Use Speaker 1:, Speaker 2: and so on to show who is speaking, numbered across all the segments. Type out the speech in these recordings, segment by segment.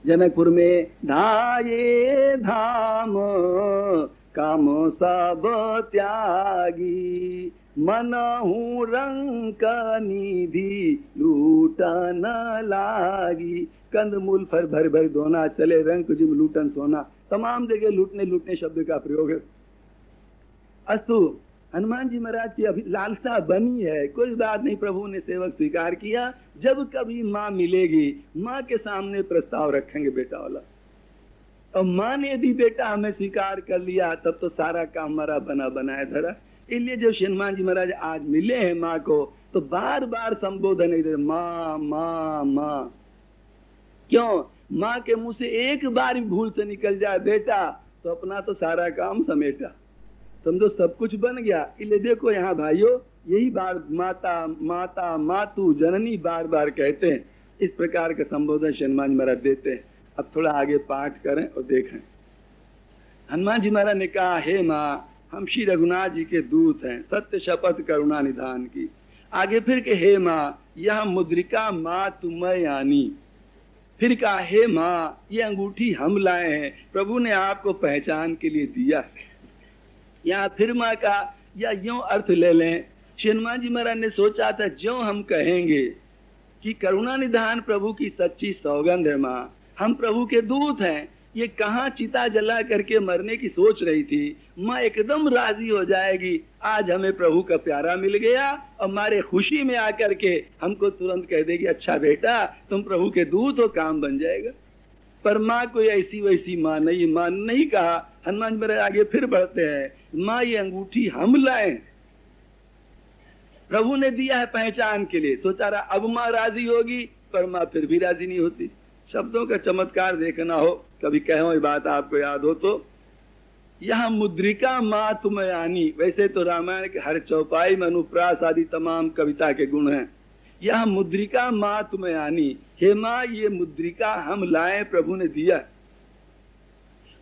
Speaker 1: जनकपुर में धाये धाम काम सब त्यागी, मनहु रंक निधि लूटन लागी। कंदमूल फर भर भर दोना, चले रंग जिम लूटन सोना। तमाम जगह लूटने लूटने शब्द का प्रयोग है। अस्तु, हनुमान जी महाराज की अभी लालसा बनी है, कोई बात नहीं, प्रभु ने सेवक स्वीकार किया। जब कभी माँ मिलेगी, माँ के सामने प्रस्ताव रखेंगे बेटा वाला। और माँ ने यदि बेटा हमें स्वीकार कर लिया, तब तो सारा काम हमारा बना बनाया धरा। इसलिए जब हनुमान जी महाराज आज मिले हैं माँ को, तो बार बार संबोधन है, माँ माँ माँ। क्यों? माँ के मुंह से एक बार भूल से निकल जाए बेटा, तो अपना तो सारा काम समेटा, समझो सब कुछ बन गया। इसलिए देखो यहाँ भाइयों, यही बार माता माता मातु जननी बार बार कहते हैं। इस प्रकार का संबोधन हनुमान जी महाराज देते हैं। अब थोड़ा आगे पाठ करें और देखें। हनुमान जी महाराज ने कहा, हे माँ, हम श्री रघुनाथ जी के दूत हैं, सत्य शपथ करुणा निधान की। आगे फिर के, हे माँ, यह मुद्रिका माँ तुम्हें आनी। फिर कहा, हे माँ, ये अंगूठी हम लाए हैं, प्रभु ने आपको पहचान के लिए दिया है। यहाँ फिर माँ का या यूं अर्थ ले लें। हनुमान जी महाराज ने सोचा था, जो हम कहेंगे कि करुणा निधान प्रभु की सच्ची सौगंध है माँ, हम प्रभु के दूत हैं, ये कहाँ चिता जला करके मरने की सोच रही थी, माँ एकदम राजी हो जाएगी। आज हमें प्रभु का प्यारा मिल गया और हमारे खुशी में आकर के हमको तुरंत कह देगी, अच्छा बेटा तुम प्रभु के दूत हो, काम बन जाएगा। पर माँ कोई ऐसी वैसी माँ नहीं, माँ नहीं कहा। हनुमान जी महाराज आगे फिर बढ़ते हैं, माँ ये अंगूठी हम लाए, प्रभु ने दिया है पहचान के लिए। सोचा रहा अब माँ राजी होगी, पर माँ फिर भी राजी नहीं होती। शब्दों का चमत्कार देखना हो, कभी कहो ये बात आपको याद हो तो, यह मुद्रिका माँ तुम्हें आनी। वैसे तो रामायण के हर चौपाई में अनुप्रास आदि तमाम कविता के गुण हैं। यह मुद्रिका माँ तुम्हें आनी, हे माँ ये मुद्रिका हम लाए, प्रभु ने दिया।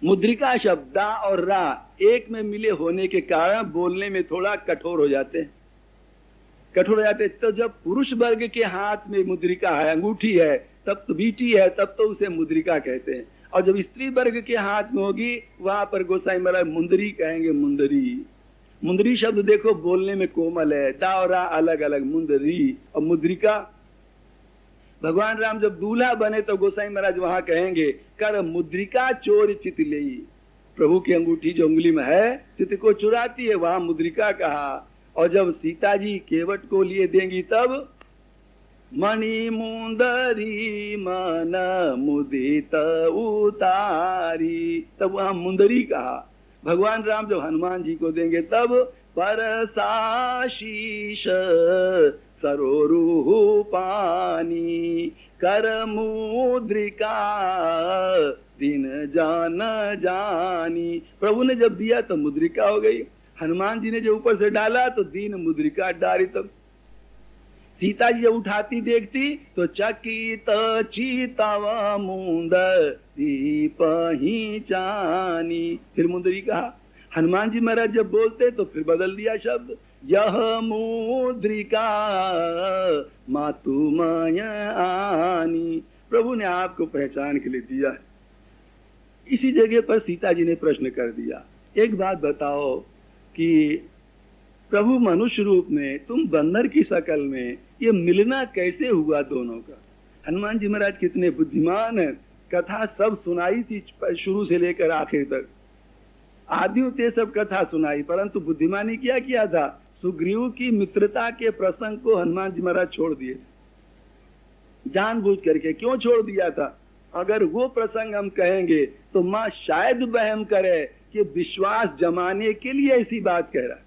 Speaker 1: मुद्रिका शब्द दा और रा एक में मिले होने के कारण बोलने में थोड़ा कठोर हो जाते हैं, कठोर हो जाते। तो जब पुरुष वर्ग के हाथ में मुद्रिका है, अंगूठी है, तब तो बीटी है, तब तो उसे मुद्रिका कहते हैं। और जब स्त्री वर्ग के हाथ में होगी, वहां पर गोसाई महाराज मुंदरी कहेंगे, मुंदरी। मुंदरी शब्द देखो बोलने में कोमल है, दा और रा अलग अलग, मुंदरी और मुद्रिका। भगवान राम जब दूल्हा बने तो गोसाई महाराज वहां कहेंगे, कर मुद्रिका चोर चित लेई। प्रभु की अंगूठी जो उंगली में है चित को चुराती है, वहां मुद्रिका कहा। और जब सीता जी केवट को लिए देंगी, तब मणि मुंदरी मन मुदित उतारी, तब वहां मुंदरी कहा। भगवान राम जब हनुमान जी को देंगे, तब परसाशीष सरोरु पानी, कर मुद्रिका दिन जान जानी। प्रभु ने जब दिया तो मुद्रिका हो गई, हनुमान जी ने जो ऊपर से डाला तो दीन मुद्रिका डाली। तब सीता जी जब उठाती देखती तो चकित चितव मुंदरी पहिचानी, फिर मुंदरी कहा। हनुमान जी महाराज जब बोलते तो फिर बदल दिया शब्द, यह मुद्रिका मातुमय आनी, प्रभु ने आपको पहचान के लिए दिया है। इसी जगह पर सीता जी ने प्रश्न कर दिया, एक बात बताओ कि प्रभु मनुष्य रूप में, तुम बंदर की शक्ल में, ये मिलना कैसे हुआ दोनों का? हनुमान जी महाराज कितने बुद्धिमान है, कथा सब सुनाई थी शुरू से लेकर आखिर तक, आदि उते सब कथा सुनाई, परंतु बुद्धिमानी क्या किया था, सुग्रीव की मित्रता के प्रसंग को हनुमान जी महाराज छोड़ दिए थे जानबूझ करके। क्यों छोड़ दिया था? अगर वो प्रसंग हम कहेंगे तो माँ शायद वहम करे कि विश्वास जमाने के लिए ऐसी बात कह रहा है।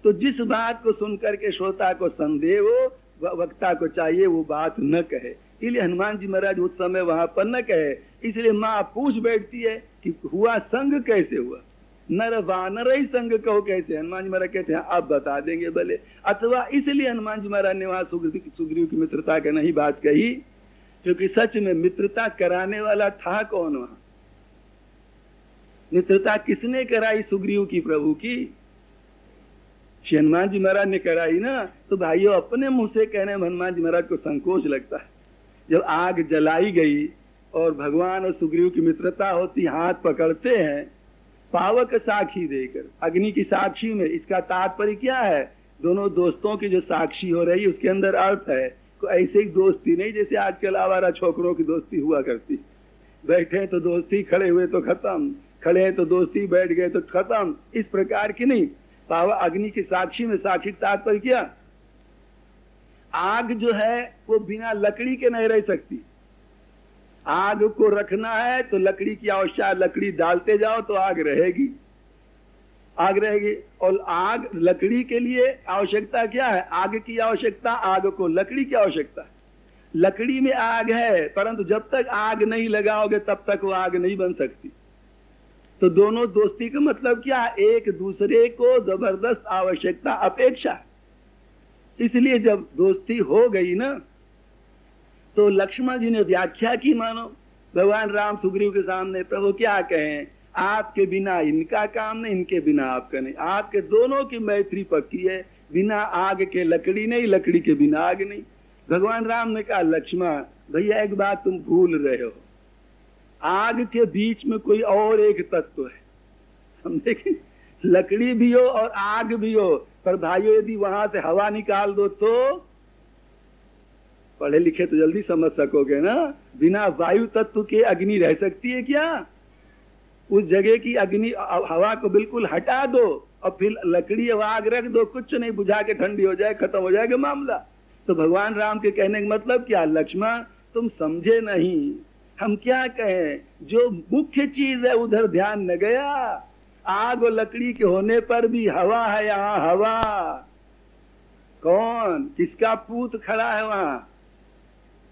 Speaker 1: तो जिस बात को सुनकर के श्रोता को संदेह हो, वक्ता को चाहिए वो बात न कहे। इसलिए हनुमान जी महाराज उस समय वहां पर न कहे। इसलिए माँ पूछ बैठती है कि हुआ संग कैसे हुआ, नर वानर ही संग कहो कैसे? हनुमान जी महाराज कहते हैं आप बता देंगे भले। अथवा इसलिए हनुमान जी महाराज ने वहां सुग्रीव की मित्रता का नहीं बात कही, क्योंकि सच में मित्रता कराने वाला था कौन वहां? मित्रता किसने कराई सुग्रीव की प्रभु की? हनुमान जी महाराज ने कराई ना। तो भाइयों अपने मुंह से कहने में हनुमान जी महाराज को संकोच लगता है। जब आग जलाई गई और भगवान और सुग्रीव की मित्रता होती, हाथ पकड़ते हैं पावक साक्षी देकर, अग्नि की साक्षी में। इसका तात्पर्य क्या है? दोनों दोस्तों की जो साक्षी हो रही है उसके अंदर अर्थ है। ऐसे ही दोस्ती नहीं जैसे आजकल आवारा छोकरों की दोस्ती हुआ करती, बैठे तो दोस्ती, खड़े हुए तो खत्म, खड़े हैं तो दोस्ती, बैठ गए तो खत्म, इस प्रकार की नहीं। पावा अग्नि की साक्षी में, साक्षी तात्पर्य क्या? आग जो है वो बिना लकड़ी के नहीं रह सकती। आग को रखना है तो लकड़ी की आवश्यकता, लकड़ी डालते जाओ तो आग रहेगी, आग रहेगी। और आग, लकड़ी के लिए आवश्यकता क्या है? आग की आवश्यकता, आग को लकड़ी की आवश्यकता है। लकड़ी में आग है, परंतु जब तक आग नहीं लगाओगे तब तक वो आग नहीं बन सकती। तो दोनों दोस्ती का मतलब क्या? एक दूसरे को जबरदस्त आवश्यकता, अपेक्षा। इसलिए जब दोस्ती हो गई ना, तो लक्ष्मण जी ने व्याख्या की, मानो भगवान राम सुग्रीव के सामने, प्रभु क्या कहें, आपके बिना इनका काम नहीं, इनके बिना आपका नहीं। आपके दोनों की मैत्री पक्की है, बिना आग के लकड़ी नहीं, लकड़ी के बिना आग नहीं। भगवान राम ने कहा, लक्ष्मण भैया एक बात तुम भूल रहे हो, आग के बीच में कोई और एक तत्व है, समझे कि लकड़ी भी हो और आग भी हो, पर भाइयों यदि वहां से हवा निकाल दो तो, पढ़े लिखे तो जल्दी समझ सकोगे ना, बिना वायु तत्व के अग्नि रह सकती है क्या? उस जगह की अग्नि, हवा को बिल्कुल हटा दो और फिर लकड़ी और आग रख दो, कुछ नहीं, बुझा के ठंडी हो जाए, खत्म हो जाएगा मामला। तो भगवान राम के कहने का मतलब क्या? लक्ष्मण तुम समझे नहीं, हम क्या कहें, जो मुख्य चीज है उधर ध्यान न गया। आग और लकड़ी के होने पर भी हवा है यहाँ, हवा। कौन, किसका पूत खड़ा है वहां,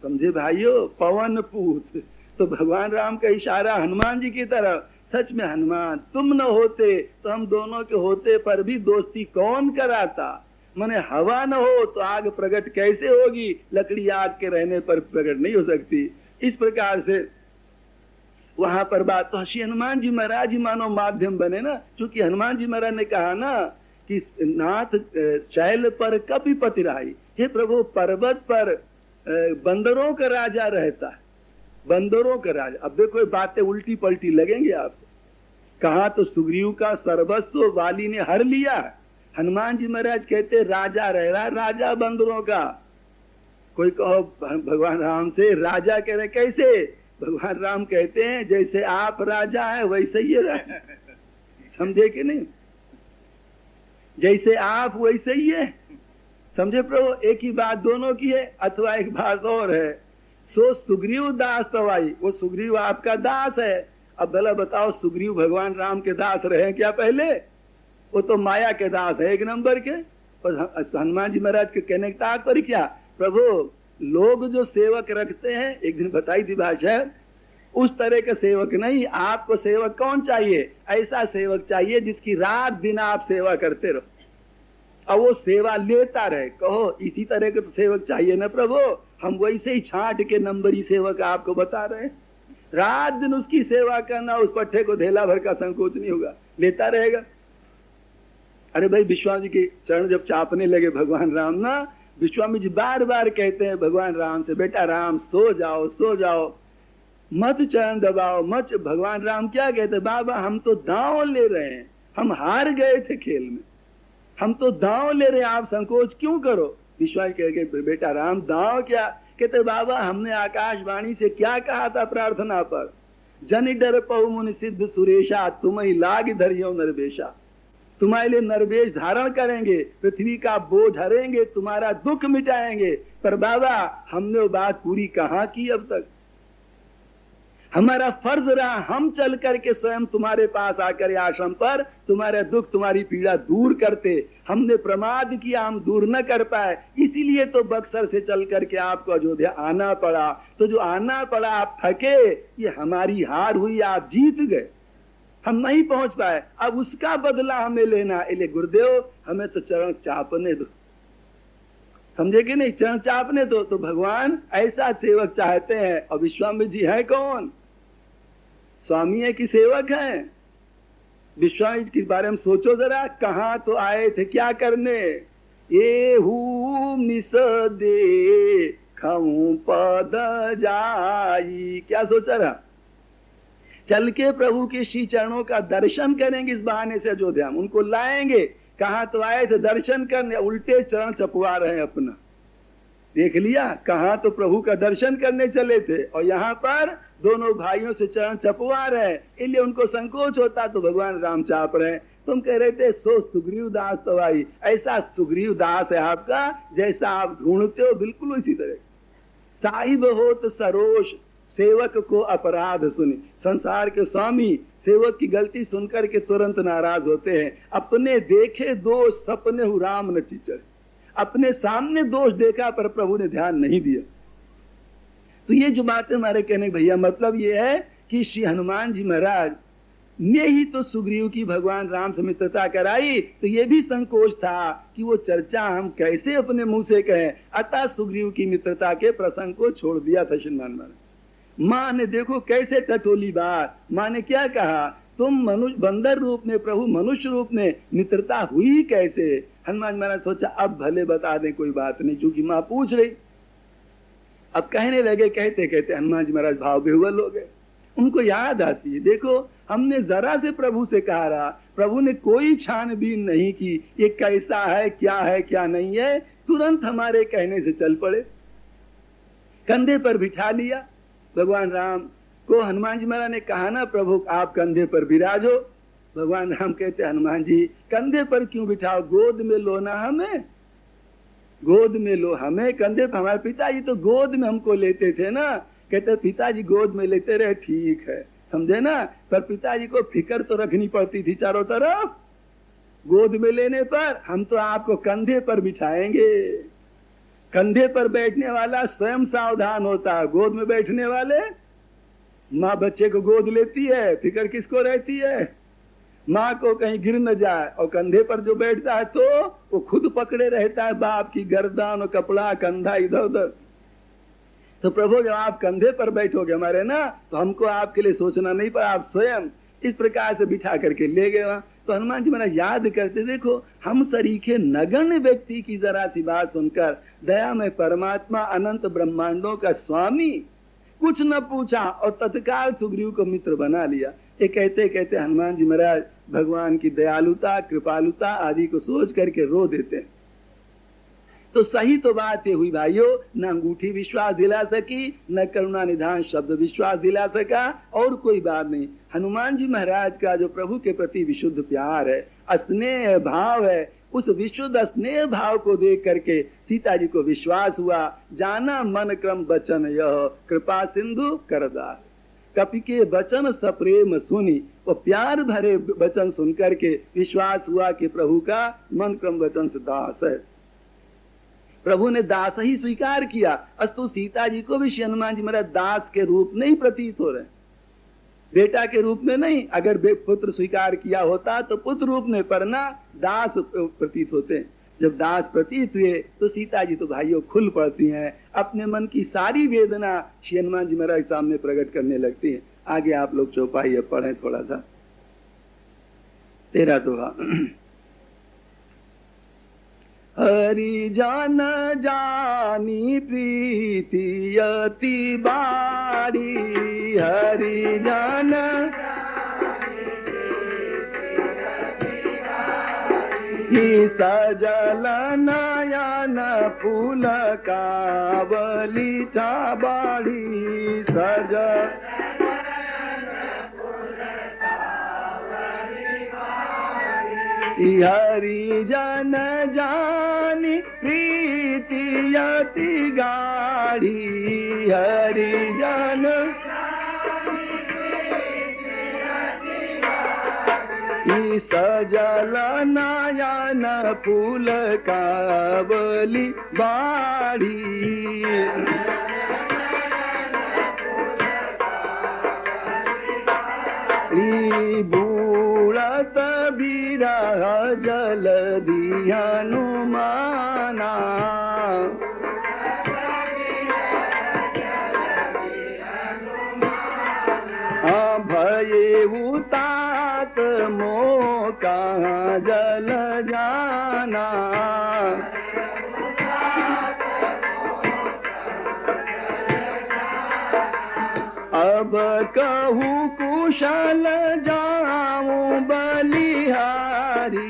Speaker 1: समझे भाइयों? पवन पूत। तो भगवान राम का इशारा हनुमान जी की तरफ। सच में हनुमान, तुम न होते तो हम दोनों के होते पर भी दोस्ती कौन कराता? माने हवा न हो तो आग प्रकट कैसे होगी? लकड़ी आग के रहने पर प्रकट नहीं हो सकती। इस प्रकार से वहां पर बात, तो श्री हनुमान जी महाराज ही मानो माध्यम बने ना, क्योंकि हनुमान जी महाराज ने कहा ना कि नाथ शैल पर कभी पति रहाई, हे प्रभु पर्वत पर बंदरों का राजा रहता है, बंदरों का राजा। अब देखो बातें उल्टी पलटी लगेंगे आपको। कहा तो सुग्रीव का सर्वस्व वाली ने हर लिया, हनुमान जी महाराज कहते राजा रह रहा, राजा बंदरों का। कोई कहो भगवान राम से राजा कह रहे, कैसे? भगवान राम कहते हैं जैसे आप राजा है वैसे ही राजा, समझे कि नहीं? जैसे आप वैसे ही है, समझे प्रभु? एक ही बात दोनों की है। अथवा एक बात और है, सो सुग्रीव दास तवाई, वो सुग्रीव आपका दास है। अब भला बताओ, सुग्रीव भगवान राम के दास रहे क्या पहले? वो तो माया के दास है एक नंबर के। और हनुमान जी महाराज के कहने का तात्पर्य क्या? प्रभु लोग जो सेवक रखते हैं, एक दिन बताई थी भाषा, उस तरह के सेवक नहीं। आपको सेवक कौन चाहिए? ऐसा सेवक चाहिए जिसकी रात दिन आप सेवा करते रहो और वो सेवा लेता रहे। कहो इसी तरह के तो सेवक चाहिए ना प्रभु। हम वैसे ही छांट के नंबरी सेवक आपको बता रहे हैं, रात दिन उसकी सेवा करना, उस पट्टे को धेला भर का संकोच नहीं होगा, लेता रहेगा। अरे भाई विश्वामित्र जी के चरण जब चापने लगे भगवान राम ना, विश्वामित्र जी बार बार कहते हैं भगवान राम से, बेटा राम सो जाओ, सो जाओ, मत चरण दबाओ मत। भगवान राम क्या कहते? बाबा हम तो दांव ले रहे हैं, हम हार गए थे खेल में, हम तो दांव ले रहे हैं, आप संकोच क्यों करो? विश्वास कह के, बेटा राम दांव क्या? कहते बाबा हमने आकाशवाणी से क्या कहा था प्रार्थना पर, जन डर पहु मुनि सिद्ध सुरेशा, तुम ही लाग धरियो नरवेशा। तुम्हारे लिए नरवेश धारण करेंगे, पृथ्वी का बोझ हरेंगे, तुम्हारा दुख मिटाएंगे। पर बाबा हमने वो बात पूरी कहाँ की अब तक? हमारा फर्ज रहा हम चल करके स्वयं तुम्हारे पास आकर आश्रम पर तुम्हारा दुख तुम्हारी पीड़ा दूर करते। हमने प्रमाद किया, हम दूर न कर पाए, इसीलिए तो बक्सर से चल करके आपको अयोध्या आना पड़ा। तो जो आना पड़ा, आप थके, ये हमारी हार हुई, आप जीत गए, हम नहीं पहुंच पाए, अब उसका बदला हमें लेना। इसलिए गुरुदेव हमें तो चरण चापने दो, समझे कि नहीं? चरण चापने दो। तो भगवान ऐसा सेवक चाहते हैं। और विश्वामित्र जी है कौन? स्वामी है कि सेवक है? विश्वामित्र के बारे में सोचो जरा, कहां तो आए थे, क्या करने? ये हूं निस दे खऊं पद जाई। क्या सोचा रहा? चल के प्रभु के श्री चरणों का दर्शन करेंगे इस बहाने से अयोध्या में, उनको लाएंगे। कहां तो आए थे दर्शन करने, उल्टे चरण चपवा रहे हैं अपना। देख लिया, कहां तो प्रभु का दर्शन करने चले थे और यहाँ पर दोनों भाइयों से चरण चपवा रहे, इसलिए उनको संकोच होता तो भगवान राम चाप रहे। तुम कह रहे थे सो सुग्रीव दास तो आई, ऐसा सुग्रीव दास है आपका जैसा आप ढूंढते हो, बिल्कुल उसी तरह। साहिब होत सरोष सेवक को अपराध सुनी। संसार के स्वामी सेवक की गलती सुनकर के तुरंत नाराज होते हैं। अपने देखे दोष सपने हु राम न चिचर। अपने सामने दोष देखा पर प्रभु ने ध्यान नहीं दिया। तो ये जो बात है हमारे कहने भैया मतलब ये है कि श्री हनुमान जी महाराज ने ही तो सुग्रीव की भगवान राम से मित्रता कराई, तो ये भी संकोच था कि वो चर्चा हम कैसे अपने मुंह से कहें। अतः सुग्रीव की मित्रता के प्रसंग को छोड़ दिया था श्रीमान महाराज। माँ ने देखो कैसे टटोली बात। माँ ने क्या कहा, तुम मनुष्य बंदर रूप में प्रभु मनुष्य रूप में मित्रता हुई कैसे? हनुमान महाराज सोचा अब भले बता दें, कोई बात नहीं, क्योंकि माँ पूछ रही। अब कहने लगे, कहते कहते हनुमान जी महाराज भाव विह्वल हो गए। उनको याद आती है, देखो हमने जरा से प्रभु से कहा रहा, प्रभु ने कोई छानबीन नहीं की ये कैसा है क्या नहीं है, तुरंत हमारे कहने से चल पड़े। कंधे पर बिठा लिया भगवान राम को। हनुमान जी महाराज ने कहा ना प्रभु आप कंधे पर विराजो। भगवान राम कहते हनुमान जी कंधे पर क्यों बिठाओ, गोद में लो ना हमें, गोद में लो हमें। कंधे पर हमारे पिताजी तो गोद में हमको लेते थे ना। कहते पिताजी गोद में लेते रहे, ठीक है समझे ना, पर पिताजी को फिक्र तो रखनी पड़ती थी चारों तरफ। गोद में लेने पर हम तो आपको कंधे पर बिठाएंगे। कंधे पर बैठने वाला स्वयं सावधान होता है, गोद में बैठने वाले, माँ बच्चे को गोद लेती है, फिक्र किसको रहती है, माँ को कहीं गिर न जाए। और कंधे पर जो बैठता है तो वो खुद पकड़े रहता है बाप की गर्दन और कपड़ा कंधा इधर उधर। तो प्रभु जब आप कंधे पर बैठोगे हमारे ना, तो हमको आपके लिए सोचना नहीं पड़ा, आप स्वयं इस प्रकार से बिठा करके ले गए वहां। तो हनुमान जी मेरा याद करते, देखो हम सरीखे नगण्य व्यक्ति की जरा सी बात सुनकर दया में परमात्मा अनंत ब्रह्मांडों का स्वामी कुछ न पूछा और तत्काल सुग्रीव को मित्र बना लिया। ये कहते कहते हनुमान जी महाराज भगवान की दयालुता कृपालुता आदि को सोच करके रो देते हैं। तो सही तो बात ये हुई भाइयों, न अंगूठी विश्वास दिला सकी, न करुणा निधान शब्द विश्वास दिला सका, और कोई बात नहीं। हनुमान जी महाराज का जो प्रभु के प्रति विशुद्ध प्यार है, स्नेह भाव है, उस विशुद्ध स्नेह भाव को देख करके सीता जी को विश्वास हुआ। जाना मन क्रम बचन यह कृपा सिंधु करदा। कपि के वचन सप्रेम सुनी, वो प्यार भरे वचन सुन करके विश्वास हुआ कि प्रभु का मन क्रम वचन से दास है। प्रभु ने दास ही स्वीकार किया। अस्तु सीता जी को भी श्री हनुमान जी महाराज दास के रूप में ही प्रतीत हो रहे, बेटा के रूप में नहीं। अगर पुत्र स्वीकार किया होता तो पुत्र रूप में, पर ना दास प्रतीत होते हैं। जब दास प्रतीत हुए तो सीता जी तो भाइयों खुल पड़ती हैं, अपने मन की सारी वेदना श्री हनुमान जी महाराज सामने प्रकट करने लगती हैं। आगे आप लोग चौपाई पढ़ें थोड़ा सा, 13 तो हरि जान जानी प्रीति अति बारी, हरि जान सजल नयन फूल कावली बाड़ी, सजल हरि जन जानी प्रीति अति गाढ़ी, हरि जन सजल नयन फूल कावली बाड़ी। बूढ़त बिरह जल हनुमाना, भये उतात मोह कहाँ जल जाना। कुशल जाऊं बलिहारी।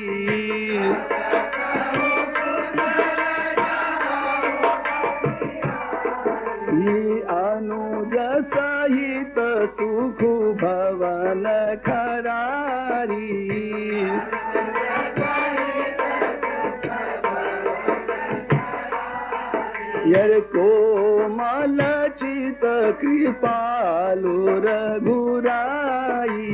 Speaker 1: अनुज सहित सुख भवन खरारी। यर कोमल चित कृपालु रघुराई।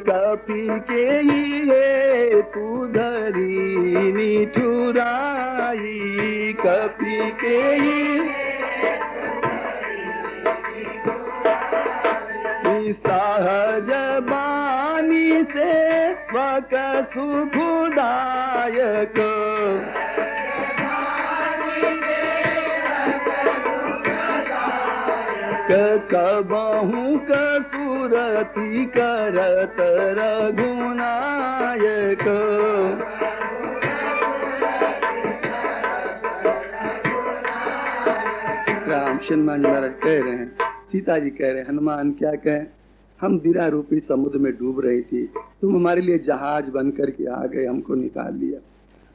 Speaker 1: कपि के ये तू धरी निठुराई। कपि के सहज बानी से वक सुखदायक। कबहू कसुरति करत रघुनायक। राम हनुमान जी महाराज कह रहे हैं, सीता जी कह रहे हैं, हनुमान क्या कहें, हम विरह रूपी समुद्र में डूब रही थी, तुम हमारे लिए जहाज बन करके आ गए, हमको निकाल लिया।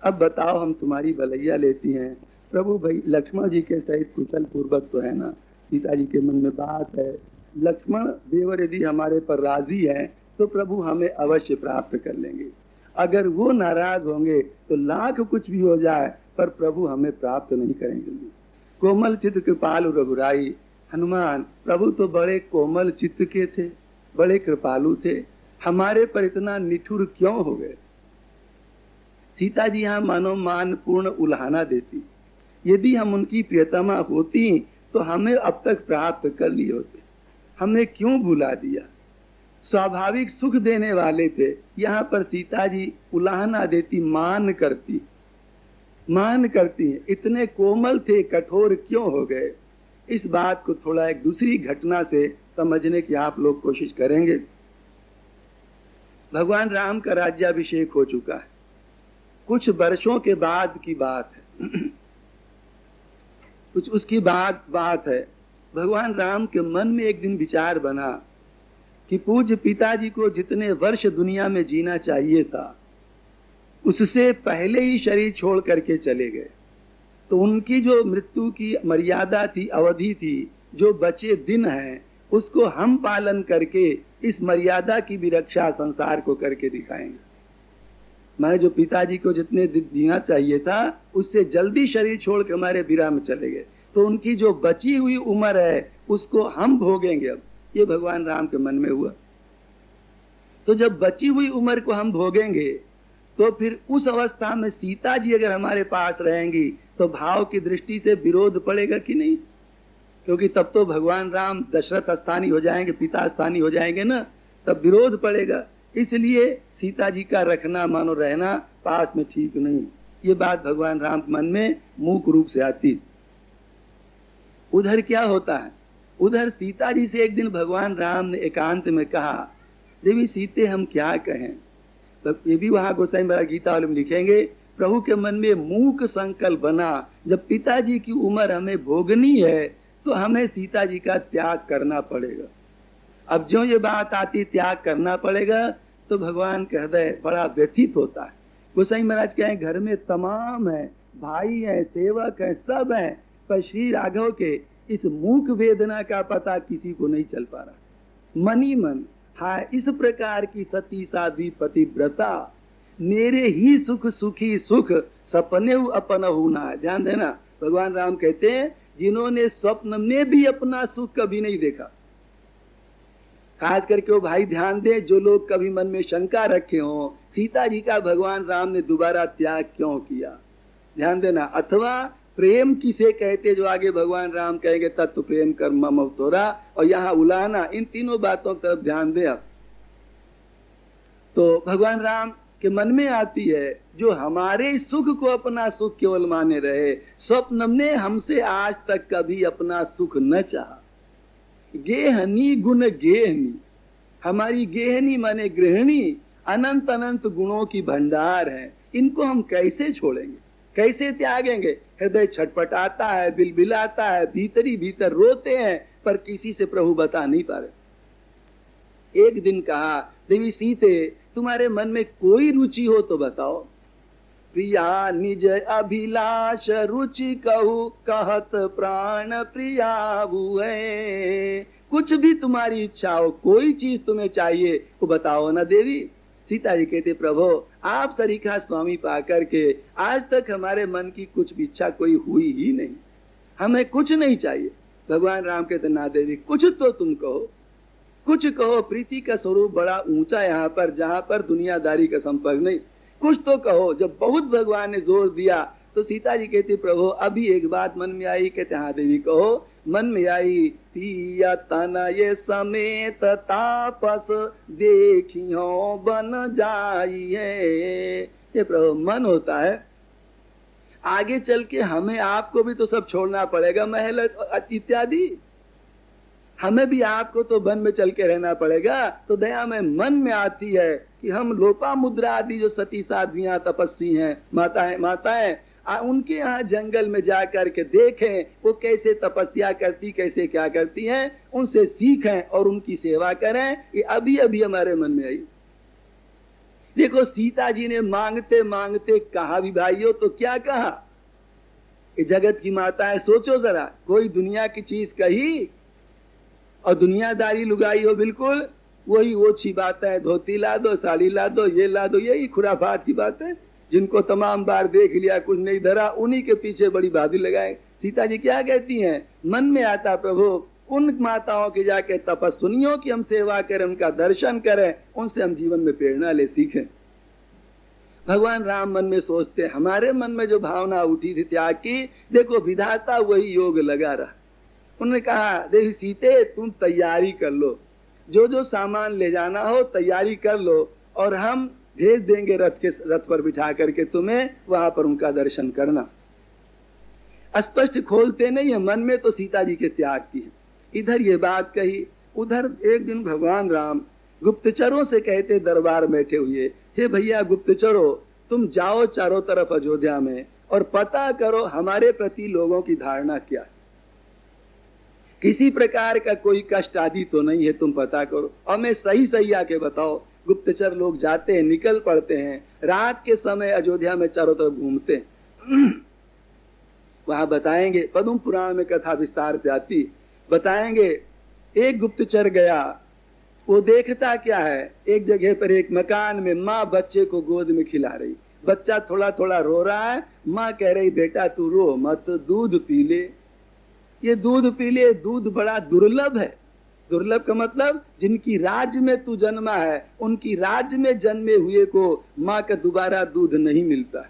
Speaker 1: अब बताओ हम तुम्हारी भलैया लेती हैं। प्रभु भाई लक्ष्मण जी के सहित कुशल पूर्वक तो है ना। सीता जी के मन में बात है, लक्ष्मण देवर यदि हमारे पर राजी है तो प्रभु हमें अवश्य प्राप्त कर लेंगे। अगर वो नाराज होंगे तो लाख कुछ भी हो जाए पर प्रभु हमें प्राप्त नहीं करेंगे। कोमल चित्त कृपालु रघुराई। हनुमान प्रभु तो बड़े कोमल चित्त के थे, बड़े कृपालु थे, हमारे पर इतना निठुर क्यों हो गए। सीता जी यहाँ मानो मान पूर्ण उल्हाना देती। यदि हम उनकी प्रियतमा होती तो हमें अब तक प्राप्त कर लिए होते, हमने क्यों भुला दिया। स्वाभाविक सुख देने वाले थे, यहाँ पर सीता जी उल्हाना देती, मान करती हैं। इतने कोमल थे, कठोर क्यों हो गए। इस बात को थोड़ा एक दूसरी घटना से समझने की आप लोग कोशिश करेंगे। भगवान राम का राज्याभिषेक हो चुका है, कुछ वर्षों के बाद की बात है। कुछ उसकी बात है। भगवान राम के मन में एक दिन विचार बना कि पूज्य पिताजी को जितने वर्ष दुनिया में जीना चाहिए था उससे पहले ही शरीर छोड़ करके चले गए। तो उनकी जो मृत्यु की मर्यादा थी, अवधि थी, जो बचे दिन हैं, उसको हम पालन करके इस मर्यादा की भी रक्षा संसार को करके दिखाएंगे। हमारे जो पिताजी को जितने दिन जीना चाहिए था उससे जल्दी शरीर छोड़ के हमारे विरह में चले गए, तो उनकी जो बची हुई उम्र है उसको हम भोगेंगे। अब ये भगवान राम के मन में हुआ। तो जब बची हुई उम्र को हम भोगेंगे तो फिर उस अवस्था में सीता जी अगर हमारे पास रहेंगी तो भाव की दृष्टि से विरोध पड़ेगा कि नहीं, क्योंकि तब तो भगवान राम दशरथ स्थानी हो जाएंगे, पिता स्थानी हो जाएंगे ना, तब विरोध पड़ेगा। इसलिए सीता जी का रखना मानो रहना पास में ठीक नहीं। ये बात भगवान राम के मन में मूक रूप से आती। उधर क्या होता है, उधर सीता जी से एक दिन भगवान राम ने एकांत में कहा, देवी सीते हम क्या कहें। ये भी वहां गोसाई महाराज गीता वाले में लिखेंगे, प्रभु के मन में मूक संकल्प बना, जब पिताजी की उम्र हमें भोगनी है तो हमें सीता जी का त्याग करना पड़ेगा। अब जो ये बात आती त्याग करना पड़ेगा तो भगवान का हृदय बड़ा व्यथित होता है। गोसाई महाराज कहें घर में तमाम है, भाई है, सेवक है, सब है, पर श्री राघव के इस मूक वेदना का पता किसी को नहीं चल पा रहा। मनी मन हाय इस प्रकार की सती साध्वी पतिव्रता, मेरे ही सुख सुखी सुख सपने अपन होना। ध्यान देना, भगवान राम कहते हैं जिन्होंने स्वप्न में भी अपना सुख कभी नहीं देखा। खास करके वो भाई ध्यान दे जो लोग कभी मन में शंका रखे हो सीता जी का भगवान राम ने दोबारा त्याग क्यों किया। ध्यान देना, अथवा प्रेम किसे कहते जो आगे भगवान राम कहेंगे तत्व प्रेम कर मम अवतोरा, और यहाँ उलाना, इन तीनों बातों की तरफ ध्यान दे आप। तो भगवान राम के मन में आती है जो हमारे सुख को अपना सुख केवल माने रहे, स्वप्न ने हमसे आज तक कभी अपना सुख न चाहा। गेहनी गुण गेहनी, हमारी गेहनी माने गृहिणी अनंत अनंत गुणों की भंडार है, इनको हम कैसे छोड़ेंगे, कैसे त्यागेंगे? हृदय छटपटाता है, बिलबिलाता है, भीतरी भीतर रोते हैं, पर किसी से प्रभु बता नहीं पा रहे। एक दिन कहा, देवी सीते तुम्हारे मन में कोई रुचि हो तो बताओ। प्रिया निज अभिलाष रुचि कहू, कहत प्राण प्रिया है। कुछ भी तुम्हारी इच्छा हो, कोई चीज तुम्हें चाहिए वो बताओ ना देवी। सीता जी कहते, प्रभु आप सरीखा स्वामी पाकर के आज तक हमारे मन की कुछ भी इच्छा कोई हुई ही नहीं, हमें कुछ नहीं चाहिए। भगवान राम कहते, ना देवी कुछ तो तुम कहो, कुछ कहो। प्रीति का स्वरूप बड़ा ऊंचा यहाँ पर, जहां पर दुनियादारी का संपर्क नहीं, कुछ तो कहो। जब बहुत भगवान ने जोर दिया तो सीता जी कहती, प्रभु अभी एक बात मन में आई। कहते, हाँ देवी कहो। मन में आई, तिया तनय समेत तापस देखियो बन जाइए। ये प्रभु मन होता है, आगे चल के हमें आपको भी तो सब छोड़ना पड़ेगा, महल इत्यादि, हमें भी आपको तो वन में चल के रहना पड़ेगा। तो दया में मन में आती है कि हम लोपा मुद्रा आदि जो सती साध्वियां तपस्वी हैं, माताएं उनके यहाँ जंगल में जा करके देखें वो कैसे तपस्या करती, कैसे क्या करती हैं, उनसे सीखें और उनकी सेवा करें। ये अभी अभी हमारे मन में आई। देखो सीता जी ने मांगते मांगते कहा भी भाइयों, तो क्या कहा? ये जगत की माता है, सोचो जरा, कोई दुनिया की चीज कही और दुनियादारी लुगाई हो बिल्कुल, वही ओछी बात है, धोती ला दो, साड़ी ला दो, ये ला दो, यही खुराफात की बात है। जिनको तमाम बार देख लिया कुछ नहीं धरा, उन्हीं के पीछे बड़ी बहादुरी लगाए। सीता जी क्या कहती हैं? मन में आता, प्रभु उन माताओं की जाके तपस्विनियों की हम सेवा करें, उनका दर्शन करें, उनसे हम जीवन में प्रेरणा ले सीखें। भगवान राम मन में सोचते, हमारे मन में जो भावना उठी थी त्याग की, देखो विधाता वही योग लगा रहा। उन्होंने कहा, देखिए सीते तुम तैयारी कर लो, जो जो सामान ले जाना हो तैयारी कर लो, और हम भेज देंगे रथ पर बिठा करके तुम्हें, वहां पर उनका दर्शन करना। स्पष्ट खोलते नहीं है, मन में तो सीता जी के त्याग की है। इधर ये बात कही, उधर एक दिन भगवान राम गुप्तचरों से कहते दरबार बैठे हुए, हे भैया गुप्तचरों, तुम जाओ चारों तरफ अयोध्या में और पता करो हमारे प्रति लोगों की धारणा क्या है, किसी प्रकार का कोई कष्ट आदि तो नहीं है, तुम पता करो और मैं सही सही आके बताओ। गुप्तचर लोग जाते हैं, निकल पड़ते हैं, रात के समय अयोध्या में चारों तरफ घूमते हैं। वहां बताएंगे, पद्म पुराण में कथा विस्तार से आती, बताएंगे एक गुप्तचर गया, वो देखता क्या है, एक जगह पर एक मकान में माँ बच्चे को गोद में खिला रही, बच्चा थोड़ा थोड़ा रो रहा है, माँ कह रही बेटा तू रो मत, दूध पी ले, ये दूध पी ले, दूध बड़ा दुर्लभ है। दुर्लभ का मतलब जिनकी राज्य में तू जन्मा है, उनकी राज्य में जन्मे हुए को माँ का दोबारा दूध नहीं मिलता है,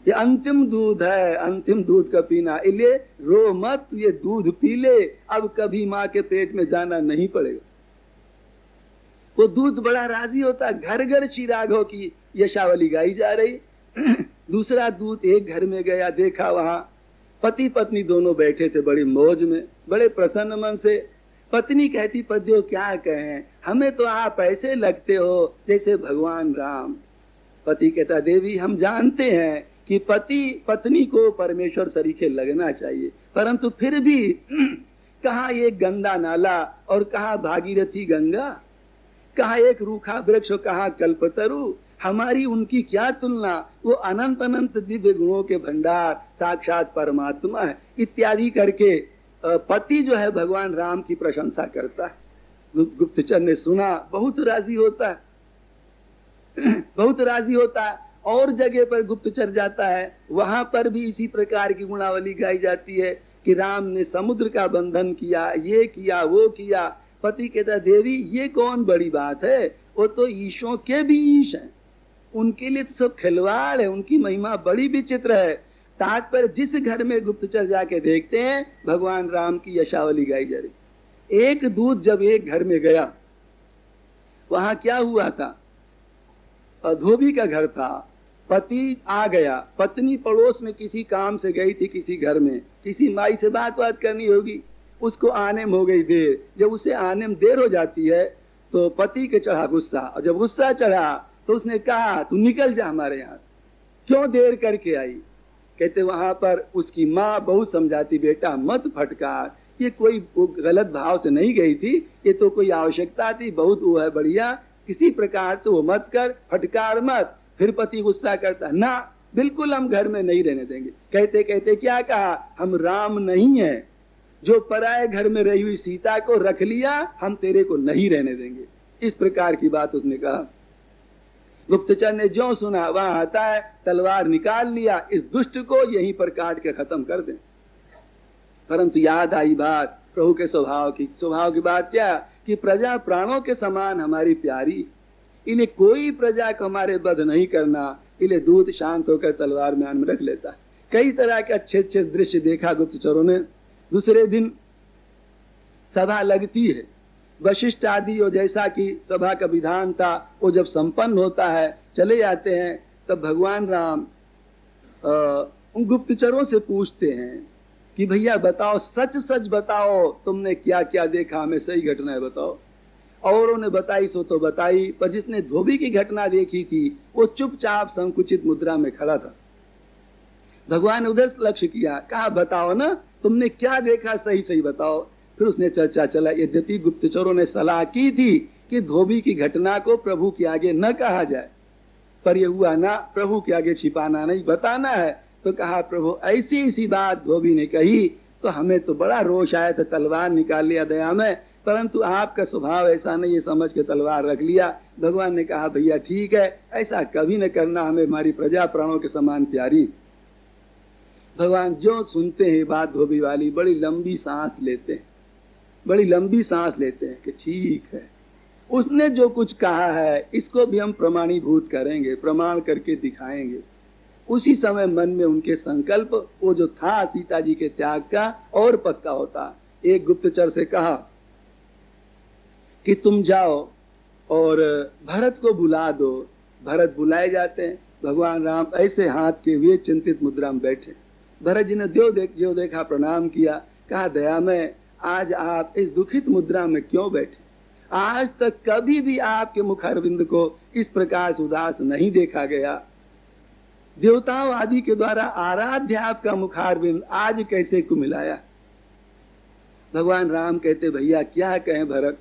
Speaker 1: ये अंतिम दूध है, अंतिम दूध का पीना, इसलिए रो मत, ये दूध पी ले, अब कभी माँ के पेट में जाना नहीं पड़ेगा। वो दूध बड़ा राजी होता, घर घर चिरागों की यशावली गाई जा रही। दूसरा दूध एक घर में गया, देखा वहां पति पत्नी दोनों बैठे थे बड़ी मौज में, बड़े प्रसन्न मन से। पत्नी कहती, पतियों क्या कहें, हमें तो आप ऐसे लगते हो जैसे भगवान राम। पति कहता, देवी हम जानते हैं कि पति पत्नी को परमेश्वर सरीखे लगना चाहिए, परंतु फिर भी कहाँ एक गंदा नाला और कहाँ भागीरथी गंगा, कहाँ एक रूखा वृक्ष, कहाँ कल्पतरु, हमारी उनकी क्या तुलना, वो अनंत अनंत दिव्य गुणों के भंडार, साक्षात परमात्मा है इत्यादि करके पति जो है भगवान राम की प्रशंसा करता है। गुप्तचर ने सुना, बहुत राजी होता है, बहुत राजी होता है। और जगह पर गुप्तचर जाता है, वहां पर भी इसी प्रकार की गुणावली गाई जाती है कि राम ने समुद्र का बंधन किया, ये किया, वो किया। पति कहता, देवी ये कौन बड़ी बात है, वो तो ईशों के भी ईश हैं, उनके लिए तो सब खिलवाड़ है, उनकी महिमा बड़ी विचित्र है। तात्पर्य जिस घर में गुप्तचर जाके देखते हैं, भगवान राम की यशावली गाई जा रही। एक दूत जब एक घर में गया, वहां क्या हुआ था, धोबी का घर था, पति आ गया, पत्नी पड़ोस में किसी काम से गई थी, किसी घर में किसी माई से बात करनी होगी, उसको आने में हो गई देर। जब उसे आने में देर हो जाती है तो पति के चढ़ा गुस्सा, और जब गुस्सा चढ़ा तो उसने कहा, तू निकल जा हमारे यहाँ से, क्यों देर करके आई। कहते वहां पर उसकी माँ बहुत समझाती, बेटा मत फटकार, ये कोई गलत भाव से नहीं गई थी, ये तो कोई आवश्यकता थी, बहुत वो है बढ़िया, किसी प्रकार तो वो मत कर, फटकार मत। फिर पति गुस्सा करता, ना बिल्कुल हम घर में नहीं रहने देंगे। कहते कहते क्या कहा, हम राम नहीं है, जो पराए घर में रही हुई सीता को रख लिया, हम तेरे को नहीं रहने देंगे। इस प्रकार की बात उसने कहा। गुप्तचर ने जो सुना वहां आता है, तलवार निकाल लिया, इस दुष्ट को यहीं पर काट के खत्म कर दें। परंतु याद आई बात प्रभु के स्वभाव की। स्वभाव की बात क्या, कि प्रजा प्राणों के समान हमारी प्यारी, इन्हें कोई प्रजा को हमारे वध नहीं करना, इन्हें दूत शांत होकर तलवार म्यान में रख लेता। कई तरह के अच्छे अच्छे दृश्य देखा गुप्तचरों ने। दूसरे दिन सभा लगती है, वशिष्ठ आदि और जैसा कि सभा का विधान था वो जब संपन्न होता है, चले जाते हैं, तब भगवान राम उन गुप्तचरों से पूछते हैं कि भैया बताओ, सच सच बताओ, तुमने क्या क्या देखा, हमें सही घटनाएं बताओ। औरों ने बताई सो तो बताई, पर जिसने धोबी की घटना देखी थी वो चुपचाप संकुचित मुद्रा में खड़ा था। भगवान ने उधर लक्ष्य किया, कहा बताओ ना, तुमने क्या देखा, सही सही बताओ। फिर उसने चर्चा चला। यद्यपि गुप्तचरों ने सलाह की थी कि धोबी की घटना को प्रभु के आगे न कहा जाए, पर यह हुआ ना, प्रभु के आगे छिपाना नहीं, बताना है। तो कहा प्रभु ऐसी ऐसी बात धोबी ने कही, तो हमें तो बड़ा रोष आया था, तलवार निकाल लिया दया में, परंतु आपका स्वभाव ऐसा नहीं, ये समझ के तलवार रख लिया। भगवान ने कहा भैया ठीक है, ऐसा कभी न करना, हमें हमारी प्रजा प्राणों के समान प्यारी। भगवान जो सुनते हैं बात धोबी वाली, बड़ी लंबी सांस लेते हैं, बड़ी लंबी सांस लेते हैं कि ठीक है, उसने जो कुछ कहा है इसको भी हम प्रमाणीभूत करेंगे, प्रमाण करके दिखाएंगे। उसी समय मन में उनके संकल्प वो जो था सीता जी के त्याग का और पक्का होता। एक गुप्तचर से कहा कि तुम जाओ और भरत को बुला दो। भरत बुलाए जाते हैं। भगवान राम ऐसे हाथ के हुए चिंतित मुद्रा में बैठे। भरत जी ने जो देखा प्रणाम किया, कहा दया में आज आप इस दुखित मुद्रा में क्यों बैठे? आज तक कभी भी आपके मुखारविंद को इस प्रकार से उदास नहीं देखा गया। देवताओं आदि के द्वारा आराध्य आपका मुखारविंद आज कैसे कुमिलाया? भगवान राम कहते भैया क्या कहें भरत,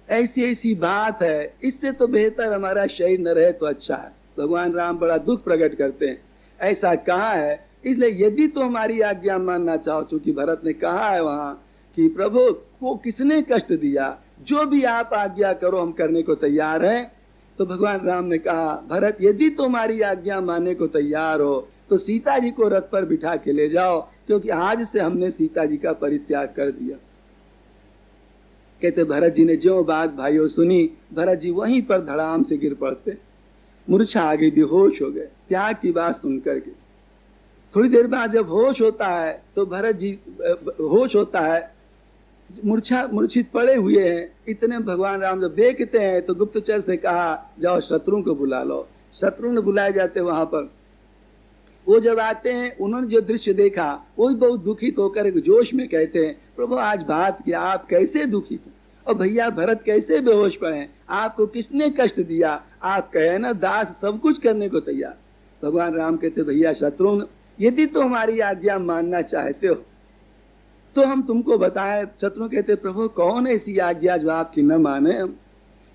Speaker 1: ऐसी ऐसी बात है, इससे तो बेहतर हमारा शरीर न रहे तो अच्छा है। भगवान राम बड़ा दुख प्रकट करते हैं, ऐसा कहा है, इसलिए यदि तो हमारी आज्ञा मानना चाहो, चूंकि भरत ने कहा है वहां कि प्रभु को किसने कष्ट दिया, जो भी आप आज्ञा करो हम करने को तैयार हैं। तो भगवान राम ने कहा भरत यदि तुम्हारी आज्ञा मानने को तैयार हो तो सीता जी को रथ पर बिठा के ले जाओ, क्योंकि आज से हमने सीता जी का परित्याग कर दिया। कहते भरत जी ने जो बात भाइयों सुनी, भरत जी वहीं पर धड़ाम से गिर पड़ते, मूर्छा आ गई, बेहोश हो गए त्याग की बात सुनकर के। थोड़ी देर बाद जब होश होता है तो भरत जी होश होता है, मूर्छित पड़े हुए हैं। इतने भगवान राम जब देखते हैं तो गुप्तचर से कहा जाओ शत्रु को बुला लो। शत्रु ने बुलाए जाते वहां पर। वो जब आते हैं, उन्होंने जो दृश्य देखा वो भी बहुत दुखित होकर एक जोश में कहते हैं प्रभु आज बात किया, आप कैसे दुखित हैं? और भैया भरत कैसे बेहोश पड़े? आपको किसने कष्ट दिया? आप कहे ना दास सब कुछ करने को तैयार। भगवान राम कहते भैया शत्रुघ्न यदि तो हमारी आज्ञा मानना चाहते हो तो हम तुमको बताएं। शत्रुघ्न कहते प्रभु कौन ऐसी आज्ञा जो आपकी न माने?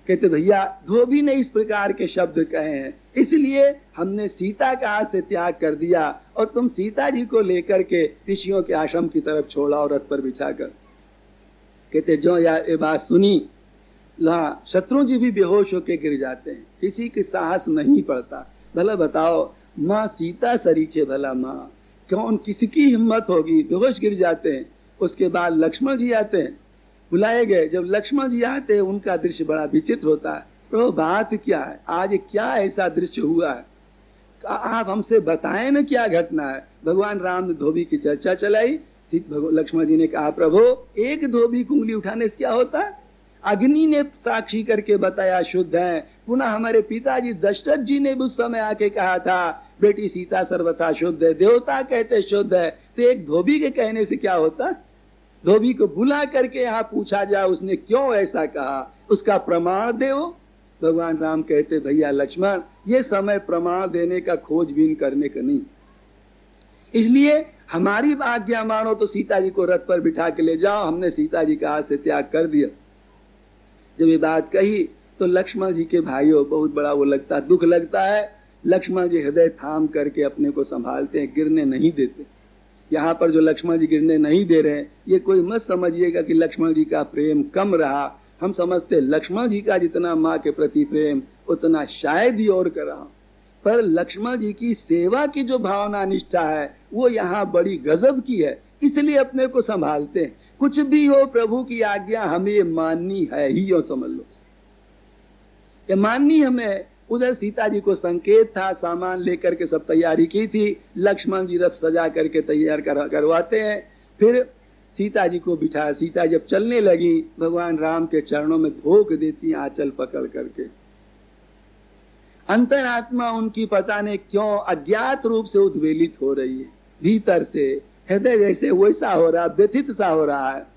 Speaker 1: कहते भैया धोबी ने इस प्रकार के शब्द कहे हैं, इसलिए हमने सीता का हाथ से त्याग कर दिया और तुम सीता जी को लेकर के ऋषियों के आश्रम की तरफ छोड़ा और रथ पर बिछाकर। कहते जो ये बात सुनी, शत्रु जी भी बेहोश होकर गिर जाते हैं, किसी के साहस नहीं पड़ता। भला बताओ माँ सीता सरीखे, भला माँ कौन किसकी हिम्मत होगी? बेहोश गिर जाते हैं। उसके बाद लक्ष्मण जी आते हैं, बुलाए गए। जब लक्ष्मण जी आते हैं उनका दृश्य बड़ा विचित्र होता है। तो बात क्या है, आज क्या ऐसा दृश्य हुआ है, आप हमसे बताएं ना क्या घटना है। भगवान राम ने धोबी की चर्चा चलाई। लक्ष्मण जी ने कहा प्रभु एक धोबी की उंगली उठाने से क्या होता है? अग्नि ने साक्षी करके बताया शुद्ध है। पुनः हमारे पिताजी दशरथ जी ने भी उस समय आके कहा था बेटी सीता सर्वथा शुद्ध है, देवता कहते शुद्ध है, तो एक धोबी के कहने से क्या होता? धोबी को बुला करके यहाँ पूछा जाए उसने क्यों ऐसा कहा, उसका प्रमाण दो। भगवान राम कहते भैया लक्ष्मण ये समय प्रमाण देने का खोजबीन करने का नहीं, इसलिए हमारी आज्ञा मानो तो सीता जी को रथ पर बिठा के ले जाओ। हमने सीता जी का हाथ से त्याग कर दिया। जब ये बात कही तो लक्ष्मण जी के भाइयों बहुत बड़ा वो लगता, दुख लगता है। लक्ष्मण जी हृदय थाम करके अपने को संभालते हैं, गिरने नहीं देते। यहाँ पर जो लक्ष्मण जी गिरने नहीं दे रहे हैं, ये कोई मत समझिएगा कि लक्ष्मण जी का प्रेम कम रहा। हम समझते लक्ष्मण जी का जितना माँ के प्रति प्रेम उतना शायद ही और का रहा, पर लक्ष्मण जी की सेवा की जो भावना निष्ठा है वो यहाँ बड़ी गजब की है, इसलिए अपने को संभालते हैं। कुछ भी हो प्रभु की आज्ञा हमें माननी है ही, यो समझ लो ये माननी हमें। उधर सीता जी को संकेत था, सामान लेकर के सब तैयारी की थी। लक्ष्मण जी रथ सजा करके तैयार करवाते हैं। फिर सीता जी को बिठाया। सीता जब चलने लगी भगवान राम के चरणों में धोख देती आंचल पकड़ करके। अंतरात्मा उनकी पता नहीं क्यों अज्ञात रूप से उद्वेलित हो रही है, भीतर से हृदय जैसे वैसा हो रहा, व्यथित सा हो रहा है।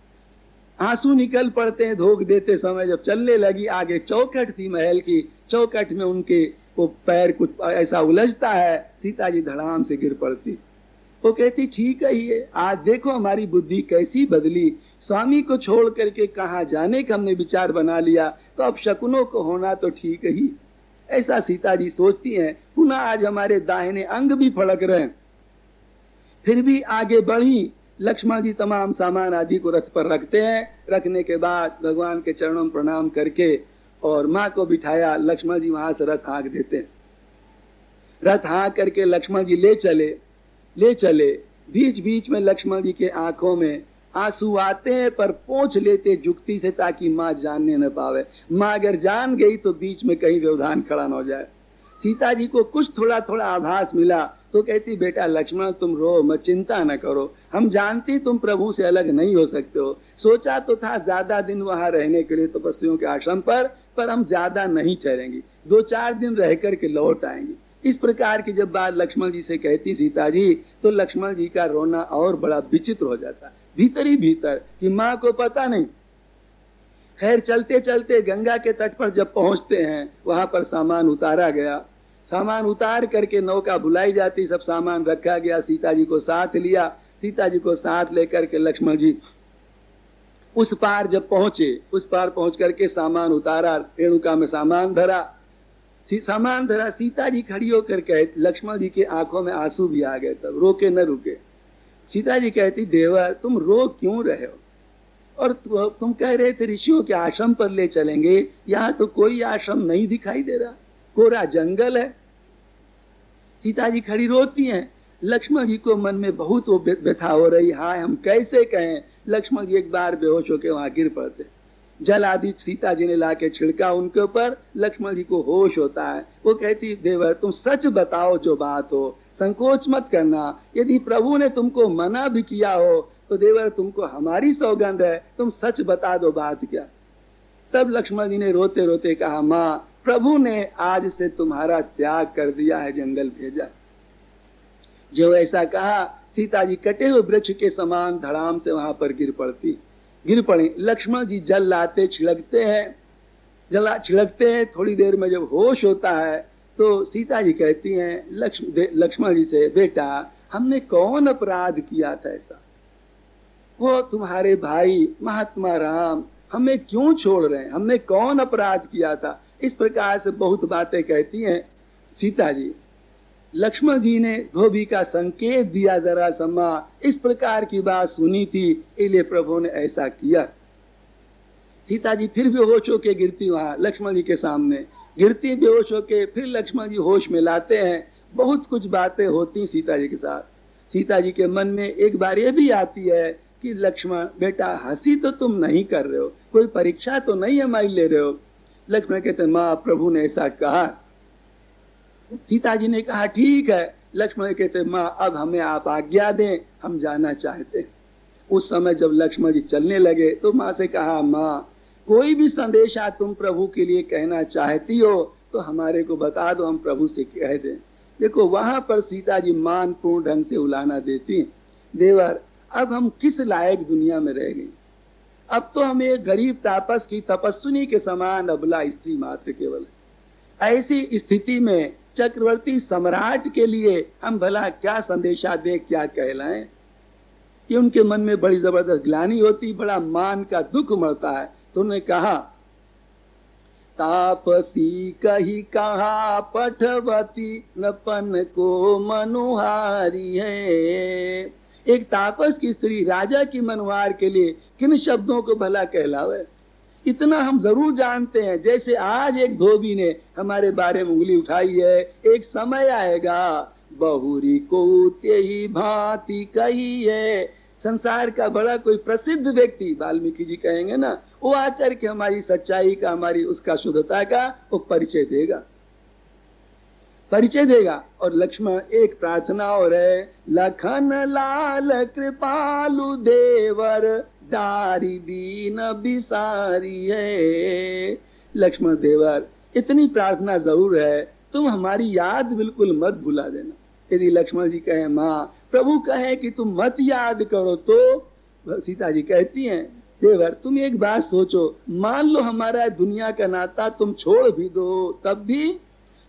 Speaker 1: आंसू निकल पड़ते हैं धोख देते समय। जब चलने लगी, आगे चौखट थी महल की, चौखट में उनके वो पैर कुछ ऐसा उलझता है, सीता जी धड़ाम से गिर पड़ती। वो कहती ठीक है ये, आज देखो हमारी बुद्धि कैसी बदली, स्वामी को छोड़ करके कहाँ जाने का हमने विचार बना लिया, तो अब शकुनों को होना तो ठीक ही। ऐसा सीता जी सोचती हैं। पुनः आज हमारे दाहिने अंग भी फड़क रहे, फिर भी आगे बढ़ी। लक्ष्मण जी तमाम सामान आदि को रथ पर रखते हैं। रखने के बाद भगवान के चरणों में प्रणाम करके और माँ को बिठाया। लक्ष्मण जी वहां से रथ हाँक देते हैं। रथ हाँक करके लक्ष्मण जी ले चले। बीच बीच में लक्ष्मण जी के आंखों में आंसू आते हैं, पर पोंछ लेते जुक्ति से ताकि माँ जानने न पावे। माँ अगर जान गई तो बीच में कहीं व्यवधान खड़ा न हो जाए। सीता जी को कुछ थोड़ा थोड़ा आभास मिला तो कहती बेटा लक्ष्मण तुम रो मत, चिंता न करो, हम जानती तुम प्रभु से अलग नहीं हो सकते हो। सोचा तो था ज्यादा दिन वहां रहने के लिए तपस्वियों के आश्रम पर हम ज्यादा नहीं ठहरेंगे, 2-4 दिन रह करके लौट आएंगे। इस प्रकार की जब बात लक्ष्मण जी से कहती सीता जी, तो लक्ष्मण जी का रोना और बड़ा विचित्र हो जाता, भीतर ही भीतर, कि माँ को पता नहीं। खैर चलते चलते गंगा के तट पर जब पहुंचते हैं, वहां पर सामान उतारा गया। सामान उतार करके नौका बुलाई जाती, सब सामान रखा गया। सीता जी को साथ लिया। सीता जी को साथ लेकर के लक्ष्मण जी उस पार जब पहुंचे, उस पार पहुंच करके सामान उतारा, रेणुका में सामान धरा। सीता जी खड़ी होकर कहे, लक्ष्मण जी के आंखों में आंसू भी आ गए, तब रोके न रुके। सीता जी कहती देवर तुम रो क्यों रहे हो, और तुम कह रहे थे ऋषियों के आश्रम पर ले चलेंगे, यहाँ तो कोई आश्रम नहीं दिखाई दे रहा, कोरा जंगल है। सीता जी खड़ी रोती हैं। लक्ष्मण जी को मन में बहुत वो व्यथा हो रही, हाय हम कैसे कहें। लक्ष्मण जी एक बार बेहोश होकर वहां गिर पड़ते। जल आदि सीता जी ने लाके छिड़का उनके ऊपर। लक्ष्मण जी को होश होता है। वो कहती देवर तुम सच बताओ जो बात हो, संकोच मत करना। यदि प्रभु ने तुमको मना भी किया हो तो देवर तुमको हमारी सौगंध है, तुम सच बता दो बात क्या। तब लक्ष्मण जी ने रोते रोते कहा, माँ प्रभु ने आज से तुम्हारा त्याग कर दिया है, जंगल भेजा। जो ऐसा कहा, सीता जी कटे हुए वृक्ष के समान धड़ाम से वहां पर गिर पड़ी। लक्ष्मण जी जल लाते छिड़कते हैं। थोड़ी देर में जब होश होता है तो सीता जी कहती हैं लक्ष्मण जी से, बेटा हमने कौन अपराध किया था ऐसा, वो तुम्हारे भाई महात्मा राम हमें क्यों छोड़ रहे हैं, हमने कौन अपराध किया था। इस प्रकार से बहुत बातें कहती हैं सीता जी। लक्ष्मण जी ने धोबी का संकेत दिया, जरा सम्मा इस प्रकार की बात सुनी थी, इसलिए प्रभु ने ऐसा किया। सीता जी फिर बेहोश होके गिरती वहां लक्ष्मण जी के सामने, गिरती बेहोश होके, फिर लक्ष्मण जी होश में लाते हैं। बहुत कुछ बातें होती सीता जी के साथ। सीता जी के मन में एक बार ये भी आती है कि लक्ष्मण बेटा हंसी तो तुम नहीं कर रहे हो, कोई परीक्षा तो नहीं हमारी ले रहे हो। लक्ष्मण कहते माँ प्रभु ने ऐसा कहा। सीता जी ने कहा ठीक है। लक्ष्मण कहते माँ अब हमें आप आज्ञा दें, हम जाना चाहते। उस समय जब लक्ष्मण जी चलने लगे तो माँ से कहा, माँ कोई भी संदेशा तुम प्रभु के लिए कहना चाहती हो तो हमारे को बता दो, हम प्रभु से कह दें। देखो वहां पर सीता जी मानपूर्ण ढंग से उलाना देती, देवर अब हम किस लायक दुनिया में रह गए, अब तो हमें गरीब तापस की तपस्विनी के समान अबला स्त्री मात्र केवल। ऐसी स्थिति में चक्रवर्ती सम्राट के लिए हम भला क्या संदेशा दें, क्या कहलाएं। ये उनके मन में बड़ी जबरदस्त ग्लानि होती, बड़ा मान का दुख मरता है। तो उन्होंने कहा, तापसी कही कहा पठवती नपन को मनुहारी है। एक तापस की स्त्री राजा की मनुहार के लिए किन शब्दों को भला कहलावे। इतना हम जरूर जानते हैं, जैसे आज एक धोबी ने हमारे बारे में उंगली उठाई है, एक समय आएगा बहुरी को तेही भांति कही है। संसार का बड़ा कोई प्रसिद्ध व्यक्ति, वाल्मीकि जी कहेंगे ना, वो आकर के हमारी सच्चाई का, हमारी उसका शुद्धता का वो परिचय देगा। और लक्ष्मण एक प्रार्थना और है, लखन लाल कृपालु देवर डारी बीन बिसारी है। लक्ष्मण देवर, इतनी प्रार्थना जरूर है, तुम हमारी याद बिल्कुल मत भुला देना। यदि लक्ष्मण जी कहे माँ, प्रभु कहे कि तुम मत याद करो, तो सीता जी कहती हैं, देवर तुम एक बात सोचो, मान लो हमारा दुनिया का नाता तुम छोड़ भी दो, तब भी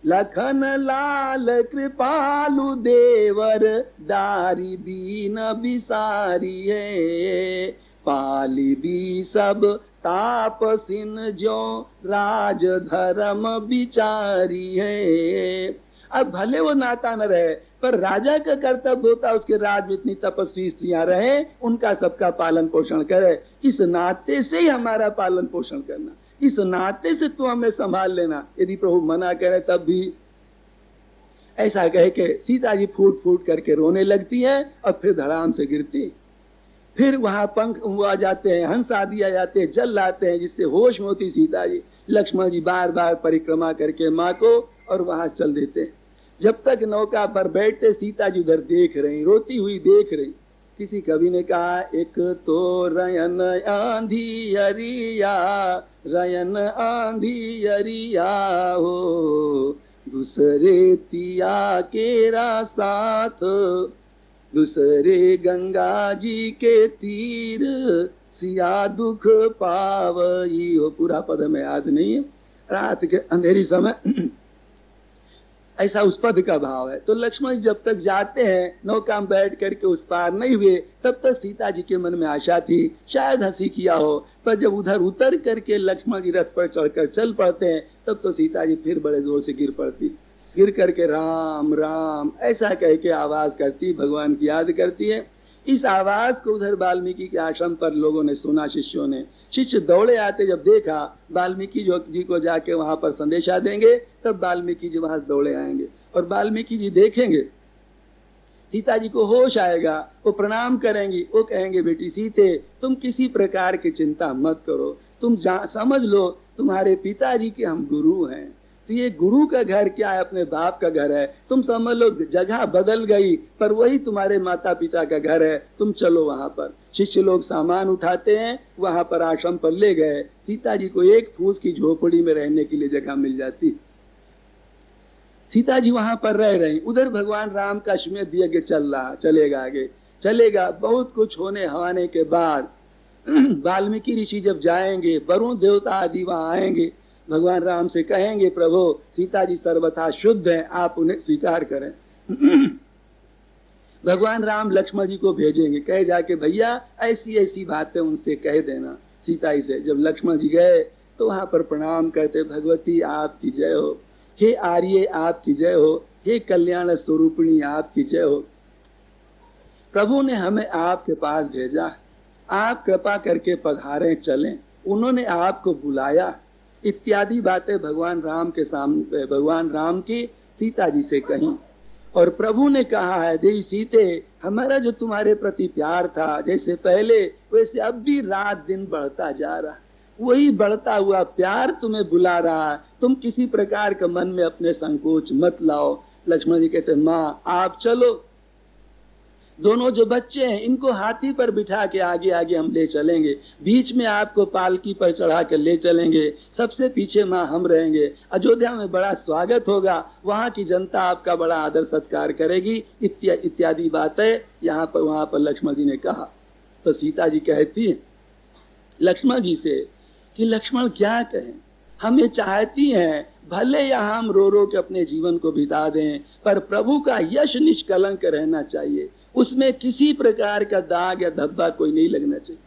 Speaker 1: लखन लाल कृपालु देवर डारी बीन बिसारी है। पाली भी सब तापसिन जो राज धर्म विचारी है। अब भले वो नाता न रहे, पर राजा का कर्तव्य होता उसके राज में इतनी तपस्वी स्त्रियां रहे, उनका सबका पालन पोषण करे। इस नाते से ही हमारा पालन पोषण करना, इस नाते से तू हमें संभाल लेना। यदि प्रभु मना करे तब भी। ऐसा कह के सीता जी फूट फूट करके रोने लगती है और फिर धड़ाम से गिरती। फिर वहां पंख आ जाते हैं, हंस आदि आ जाते हैं, जल लाते हैं, जिससे होश में होती सीता जी। लक्ष्मण जी बार बार परिक्रमा करके माँ को और वहां चल देते हैं। जब तक नौका पर बैठते सीता जी उधर देख रही, रोती हुई देख रही। किसी कवि ने कहा, एक तो रयन आंधी अरिया, रयन आंधी अरिया हो, दूसरे तिया केरा साथ, दूसरे गंगा जी के तीर, सिया दुख पावई हो। पूरा पद में याद नहीं है, रात के अंधेरी समय ऐसा उस पद का भाव है। तो लक्ष्मण जब तक जाते हैं, नौका में बैठ करके उस पार नहीं हुए, तब तक सीता जी के मन में आशा थी, शायद हंसी किया हो। पर जब उधर उतर करके लक्ष्मण जी रथ पर चढ़कर चल पड़ते हैं, तब तो सीता जी फिर बड़े जोर से गिर पड़ती। गिर करके राम राम ऐसा कह के आवाज करती, भगवान की याद करती है। इस आवाज को उधर वाल्मीकि के आश्रम पर लोगों ने सुना, शिष्यों ने। शिष्य दौड़े आते, जब देखा वाल्मीकि जी को जाके वहां पर संदेशा देंगे, तब वाल्मीकि जी वहां दौड़े आएंगे और वाल्मीकि जी देखेंगे सीता जी को, होश आएगा, वो प्रणाम करेंगी, वो कहेंगे, बेटी सीते तुम किसी प्रकार की चिंता मत करो, तुम समझ लो तुम्हारे पिताजी के हम गुरु हैं। तो ये गुरु का घर क्या है, अपने बाप का घर है। तुम समझ लो जगह बदल गई, पर वही तुम्हारे माता पिता का घर है, तुम चलो वहां पर। शिष्य लोग सामान उठाते हैं, वहां पर आश्रम पर ले गए। सीता जी को एक फूस की झोपड़ी में रहने के लिए जगह मिल जाती। सीता जी वहां पर रह रही। उधर भगवान राम का अश्वमेध यज्ञ चल रहा, चलेगा आगे चलेगा। बहुत कुछ होने हवाने के बाद वाल्मीकि ऋषि जब जाएंगे, वरुण देवता आदि वहां आएंगे, भगवान राम से कहेंगे, प्रभु सीता जी सर्वथा शुद्ध हैं, आप उन्हें स्वीकार करें। भगवान राम लक्ष्मण जी को भेजेंगे, कहे जाके भैया ऐसी ऐसी बातें उनसे कह देना सीता जी से। जब लक्ष्मण जी गए तो वहां पर प्रणाम करते, भगवती आपकी जय हो, हे आर्य आपकी जय हो, हे कल्याण स्वरूपिणी आपकी जय हो। प्रभु ने हमें आपके पास भेजा, आप कृपा करके पधारें चलें, उन्होंने आपको बुलाया, इत्यादि बातें भगवान राम के सामने, भगवान राम की सीता जी से कही। और प्रभु ने कहा है, देवी सीते हमारा जो तुम्हारे प्रति प्यार था जैसे पहले, वैसे अब भी रात दिन बढ़ता जा रहा, वही बढ़ता हुआ प्यार तुम्हें बुला रहा है, तुम किसी प्रकार का मन में अपने संकोच मत लाओ। लक्ष्मण जी कहते, माँ आप चलो, दोनों जो बच्चे हैं इनको हाथी पर बिठा के आगे आगे हम ले चलेंगे, बीच में आपको पालकी पर चढ़ा कर ले चलेंगे, सबसे पीछे माँ हम रहेंगे, अयोध्या में बड़ा स्वागत होगा, वहां की जनता आपका बड़ा आदर सत्कार करेगी, इत्यादि बातें यहाँ पर वहां पर लक्ष्मण जी ने कहा। तो सीता जी कहती है लक्ष्मण जी से कि लक्ष्मण क्या कहें, हम ये चाहती हैं भले यहाँ हम रो रो के अपने जीवन को बिता दें, पर प्रभु का यश निष्कलंक रहना चाहिए, उसमें किसी प्रकार का दाग या धब्बा कोई नहीं लगना चाहिए।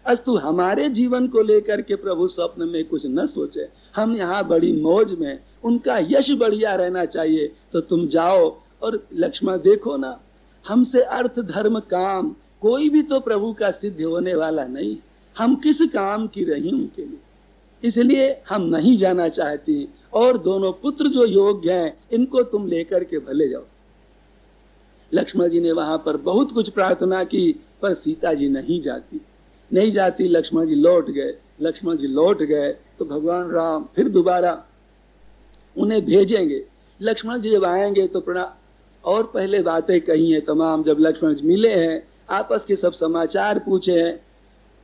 Speaker 1: अस्तु हमारे जीवन को लेकर के प्रभु स्वप्न में कुछ न सोचे, हम यहाँ बड़ी मौज में, उनका यश बढ़िया रहना चाहिए। तो तुम जाओ और लक्ष्मण देखो ना, हमसे अर्थ धर्म काम कोई भी तो प्रभु का सिद्ध होने वाला नहीं, हम किस काम की रही उनके लिए, इसलिए हम नहीं जाना चाहती। और दोनों पुत्र जो योग्य हैं इनको तुम लेकर के भले जाओ। लक्ष्मण जी ने वहां पर बहुत कुछ प्रार्थना की, पर सीता जी नहीं जाती। लक्ष्मण जी लौट गए तो भगवान राम फिर दोबारा उन्हें भेजेंगे। लक्ष्मण जी जब आएंगे तो और पहले बातें कही हैं तमाम। जब लक्ष्मण जी मिले हैं, आपस के सब समाचार पूछे हैं।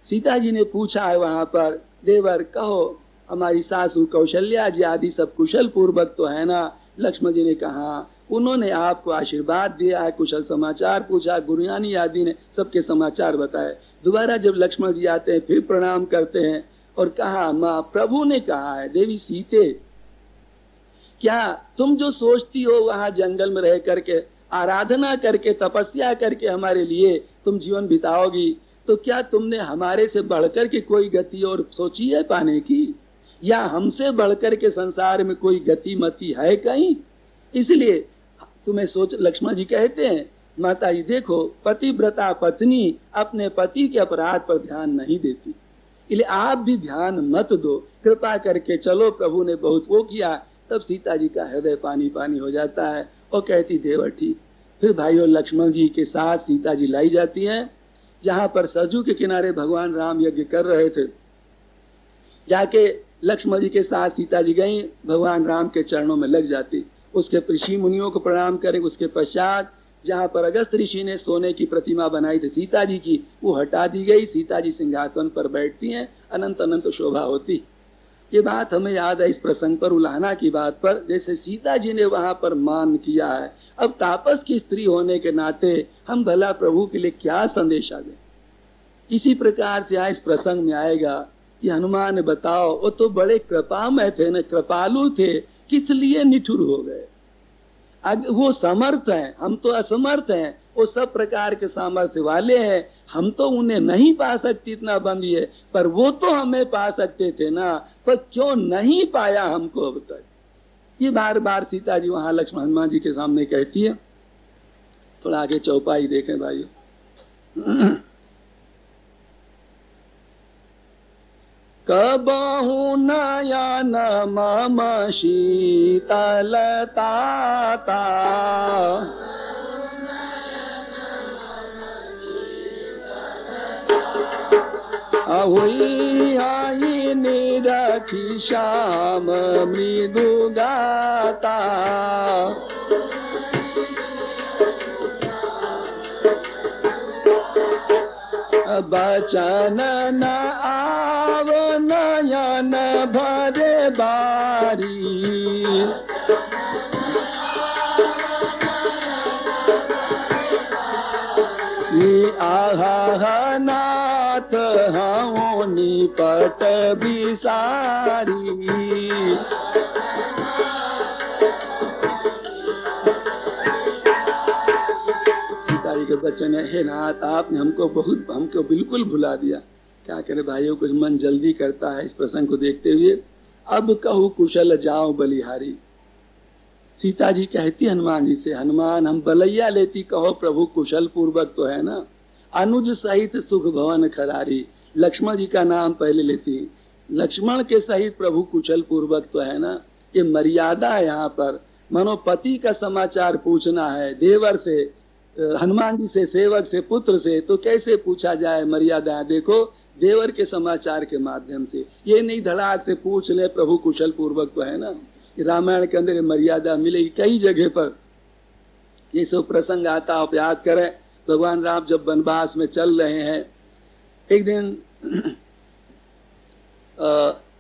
Speaker 1: सीता जी ने पूछा है वहां पर, देवर कहो हमारी सासू कौशल्या जी आदि सब कुशल पूर्वक तो है ना? लक्ष्मण जी ने कहा, उन्होंने आपको आशीर्वाद दिया है, कुशल समाचार पूछा, गुरुयानी आदि ने सबके समाचार बताए। दोबारा जब लक्ष्मण जी आते हैं फिर प्रणाम करते हैं और कहा, माँ प्रभु ने कहा है, देवी सीते क्या तुम जो सोचती हो वहां जंगल में रह करके आराधना करके तपस्या करके हमारे लिए तुम जीवन बिताओगी, तो क्या तुमने हमारे से बढ़कर के कोई गति और सोची है पाने की, या हमसे बढ़कर के संसार में कोई गति मति है कहीं? इसलिए तुम्हें सोच। लक्ष्मण जी कहते हैं, माता जी देखो, पतिव्रता पत्नी अपने पति के अपराध पर ध्यान नहीं देती, इसलिए आप भी ध्यान मत दो, कृपा करके चलो, प्रभु ने बहुत वो किया। तब सीता जी का हृदय पानी पानी हो जाता है और कहती, देवर ठीक। फिर भाइयों लक्ष्मण जी के साथ सीता जी लाई जाती हैं, जहां पर सरजू के किनारे भगवान राम यज्ञ कर रहे थे। जाके लक्ष्मण जी के साथ सीता जी गई, भगवान राम के चरणों में लग जाती, उसके ऋषि मुनियों को प्रणाम करें। उसके पश्चात जहां पर अगस्त ऋषि ने सोने की प्रतिमा बनाई थी सीता जी की, वो हटा दी गई। सीता जी सिंहासन पर बैठती हैं, अनंत अनंत शोभा होती। ये बात हमें याद है इस प्रसंग पर, उलाहना की बात पर, जैसे सीता जी ने वहां पर मान किया है। अब तापस की स्त्री होने के नाते हम भला प्रभु के लिए क्या संदेशा दें? इसी प्रकार से यहाँ इस प्रसंग में आएगा कि हनुमान बताओ, वो तो बड़े कृपामय थे न, कृपालु थे, किस लिए निठुर हो गए? वो समर्थ हैं, हम तो असमर्थ हैं, वो सब प्रकार के सामर्थ्य वाले हैं, हम तो उन्हें नहीं पा सकते, इतना बंदी है, पर वो तो हमें पा सकते थे ना, पर क्यों नहीं पाया हमको अब तक? ये बार बार सीता जी वहां लक्ष्मण हनुमान जी के सामने कहती है। थोड़ा आगे चौपाई देखें भाइयों। कबहु नयन मम शीतलता, अहुई आई निरखी श्याम मृदु गाता, बचन न आव नयन भरे बारी, आहा नाथ हूँ निपट बिसारी। के बच्चन है, हे नाथ आपने हमको बिल्कुल भुला दिया। क्या करे भाइयों, कुछ मन जल्दी करता है इस प्रसंग को देखते हुए। अब कहूँ कुशल जाओ बलिहारी। सीता जी कहती हनुमान जी से, हनुमान हम बलैया लेती, कहो प्रभु कुशल पूर्वक तो है ना? अनुज सहित सुख भवन खरारी, लक्ष्मण जी का नाम पहले लेती, लक्ष्मण के सहित प्रभु कुशल पूर्वक तो है ना? ये मर्यादा है यहाँ पर, मनोपति का समाचार पूछना है, देवर से, हनुमान जी से, सेवक से, पुत्र से, तो कैसे पूछा जाए? मर्यादा देखो, देवर के समाचार के माध्यम से, ये नहीं धड़ाक से पूछ ले प्रभु कुशल पूर्वक तो है ना? रामायण के अंदर मर्यादा मिलेगी कई जगह पर। ये सब प्रसंग आता आप याद करें। भगवान राम जब वनवास में चल रहे हैं, एक दिन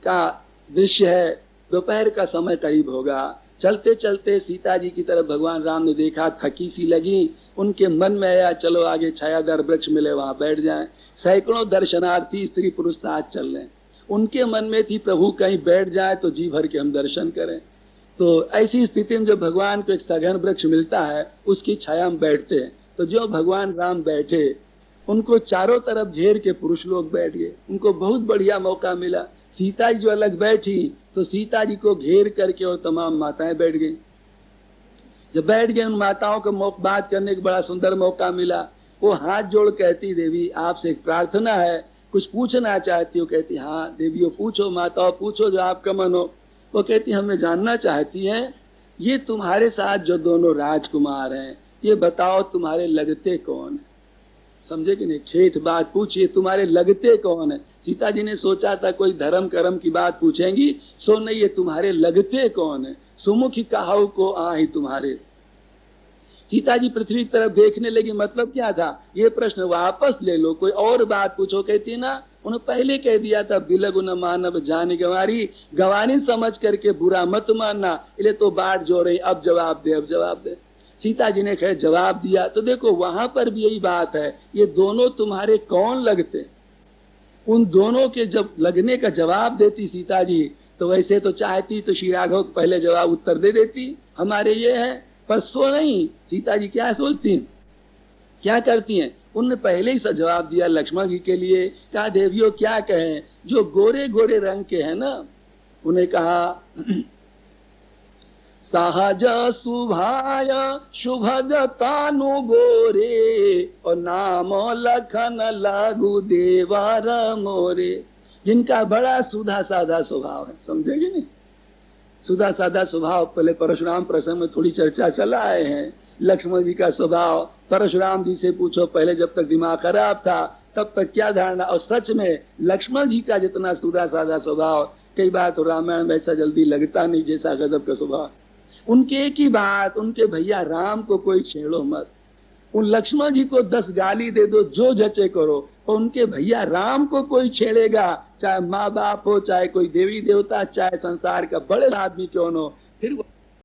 Speaker 1: का दृश्य है, दोपहर का समय करीब होगा। चलते चलते सीता जी की तरफ भगवान राम ने देखा, थकी सी लगी, उनके मन में आया चलो आगे छायादार वृक्ष मिले वहां बैठ जाएं। सैकड़ों दर्शनार्थी स्त्री पुरुष साथ चल रहे हैं। उनके मन में थी प्रभु कहीं बैठ जाए तो जी भर के हम दर्शन करें। तो ऐसी स्थिति में जब भगवान को एक सघन वृक्ष मिलता है उसकी छाया में बैठते हैं, तो जो भगवान राम बैठे उनको चारों तरफ घेर के पुरुष लोग बैठ गए। उनको बहुत बढ़िया मौका मिला। सीता जी जो अलग बैठी तो सीता जी को घेर करके और तमाम माताएं बैठ गई। जब बैठ गए उन माताओं को बात करने का बड़ा सुंदर मौका मिला। वो हाथ जोड़ कहती, देवी आपसे एक प्रार्थना है, कुछ पूछना चाहती हो? कहती हाँ देवियों पूछो, माताओं पूछो जो आपका मन हो। वो कहती हमें जानना चाहती है, ये तुम्हारे साथ जो दोनों राजकुमार हैं ये बताओ तुम्हारे लगते कौन है? समझे कि नहीं? ठेठ बात पूछिए, तुम्हारे लगते कौन है? सीता जी ने सोचा था कोई धर्म कर्म की बात पूछेंगी, सो नहीं, ये तुम्हारे लगते कौन है? सुमुखी कहाऊ को आही तुम्हारे। सीता जी पृथ्वी की तरफ देखने लगी। मतलब क्या था? ये प्रश्न वापस ले लो, कोई और बात पूछो। कहती ना उन्होंने पहले कह दिया था, बिलगु न मानव जानी गंवारी, गंवारी समझ करके बुरा मत मानना। इसलिए तो बाट जो रही, अब जवाब दे, अब जवाब दे। सीता जी ने खैर जवाब दिया। तो देखो वहां पर भी यही बात है, ये दोनों तुम्हारे कौन लगते? उन दोनों के जब लगने का जवाब देती सीता जी, तो वैसे तो चाहती तो श्री राघव को पहले जवाब उत्तर दे देती, हमारे ये है, पर सो नहीं। सीता जी क्या सोचती हैं, क्या करती हैं? उनने पहले ही जवाब दिया लक्ष्मण जी के लिए। कहा देवियों क्या कहें, जो गोरे गोरे रंग के हैं ना, उन्हें कहा सहज सुभाय शुभग तानु गोरे और नाम लखन लघु देवर मोरे। जिनका बड़ा सुधा साधा स्वभाव है, समझेगी नहीं? सुधा साधा स्वभाव। पहले परशुराम प्रसंग में थोड़ी चर्चा चला आए हैं। लक्ष्मण जी का स्वभाव परशुराम जी से पूछो, पहले जब तक दिमाग खराब था तब तक क्या धारणा। और सच में लक्ष्मण जी का जितना सुधा साधा स्वभाव, कई बार तो रामायण में ऐसा जल्दी लगता नहीं जैसा गजब का स्वभाव। उनके एक ही बात, उनके भैया राम को कोई छेड़ो मत। उन लक्ष्मण जी को 10 गाली दे दो, जो जचे करो, और उनके भैया राम को कोई छेड़ेगा, चाहे माँ बाप हो, चाहे कोई देवी देवता, चाहे संसार का बड़े आदमी क्यों हो, फिर